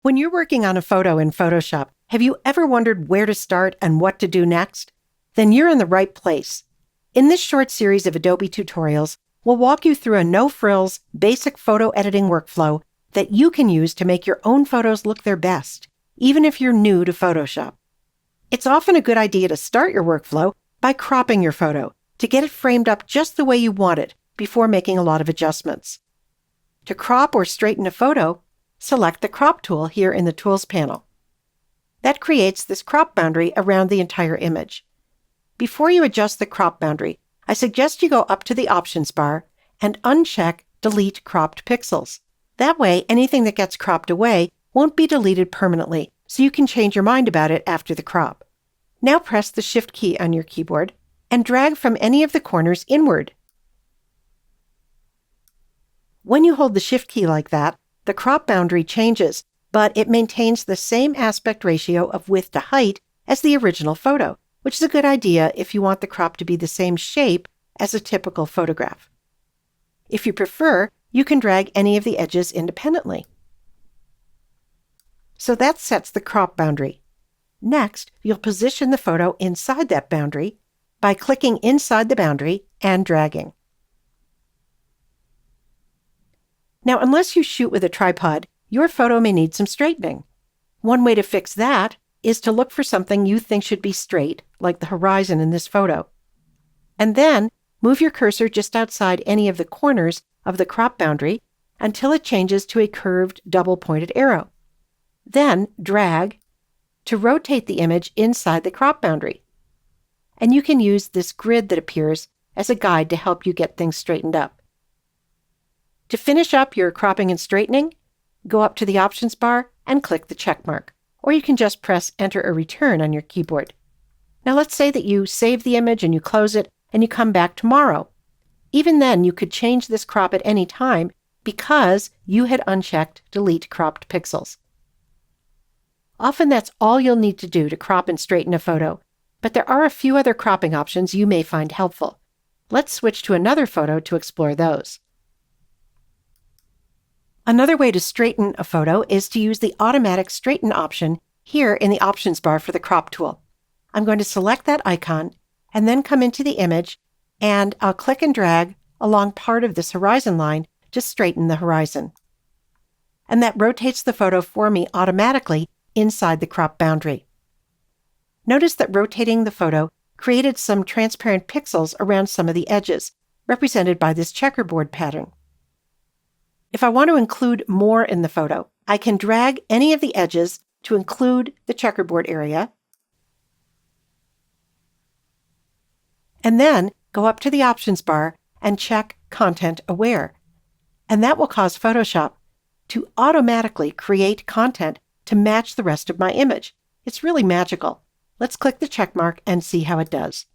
When you're working on a photo in Photoshop, have you ever wondered where to start and what to do next? Then you're in the right place. In this short series of Adobe tutorials, we'll walk you through a no-frills, basic photo editing workflow that you can use to make your own photos look their best, even if you're new to Photoshop. It's often a good idea to start your workflow by cropping your photo to get it framed up just the way you want it before making a lot of adjustments. To crop or straighten a photo, select the Crop tool here in the Tools panel. That creates this crop boundary around the entire image. Before you adjust the crop boundary, I suggest you go up to the Options bar and uncheck Delete Cropped Pixels. That way, anything that gets cropped away won't be deleted permanently, so you can change your mind about it after the crop. Now press the Shift key on your keyboard and drag from any of the corners inward. When you hold the Shift key like that, the crop boundary changes, but it maintains the same aspect ratio of width to height as the original photo, which is a good idea if you want the crop to be the same shape as a typical photograph. If you prefer, you can drag any of the edges independently. So that sets the crop boundary. Next, you'll position the photo inside that boundary by clicking inside the boundary and dragging. Now, unless you shoot with a tripod, your photo may need some straightening. One way to fix that is to look for something you think should be straight, like the horizon in this photo. And then move your cursor just outside any of the corners of the crop boundary until it changes to a curved double-pointed arrow. Then drag to rotate the image inside the crop boundary. And you can use this grid that appears as a guide to help you get things straightened up. To finish up your cropping and straightening, go up to the Options bar and click the check mark, or you can just press Enter or Return on your keyboard. Now let's say that you save the image and you close it and you come back tomorrow. Even then, you could change this crop at any time because you had unchecked Delete Cropped Pixels. Often that's all you'll need to do to crop and straighten a photo, but there are a few other cropping options you may find helpful. Let's switch to another photo to explore those. Another way to straighten a photo is to use the Automatic Straighten option here in the Options bar for the Crop tool. I'm going to select that icon and then come into the image, and I'll click and drag along part of this horizon line to straighten the horizon. And that rotates the photo for me automatically inside the crop boundary. Notice that rotating the photo created some transparent pixels around some of the edges, represented by this checkerboard pattern. If I want to include more in the photo, I can drag any of the edges to include the checkerboard area, and then go up to the Options bar and check Content Aware. And that will cause Photoshop to automatically create content to match the rest of my image. It's really magical. Let's click the check mark and see how it does.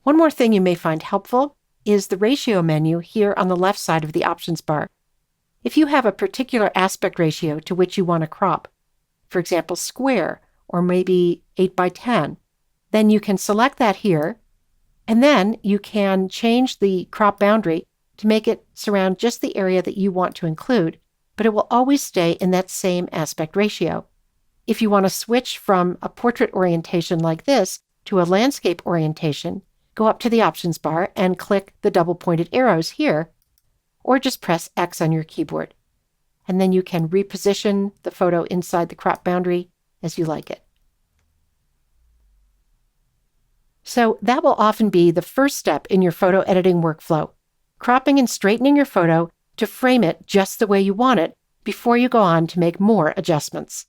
One more thing you may find helpful is the ratio menu here on the left side of the Options bar. If you have a particular aspect ratio to which you want to crop, for example, square or maybe 8:10, then you can select that here, and then you can change the crop boundary to make it surround just the area that you want to include, but it will always stay in that same aspect ratio. If you want to switch from a portrait orientation like this to a landscape orientation, go up to the Options bar and click the double-pointed arrows here, or just press X on your keyboard. And then you can reposition the photo inside the crop boundary as you like it. So that will often be the first step in your photo editing workflow, cropping and straightening your photo to frame it just the way you want it before you go on to make more adjustments.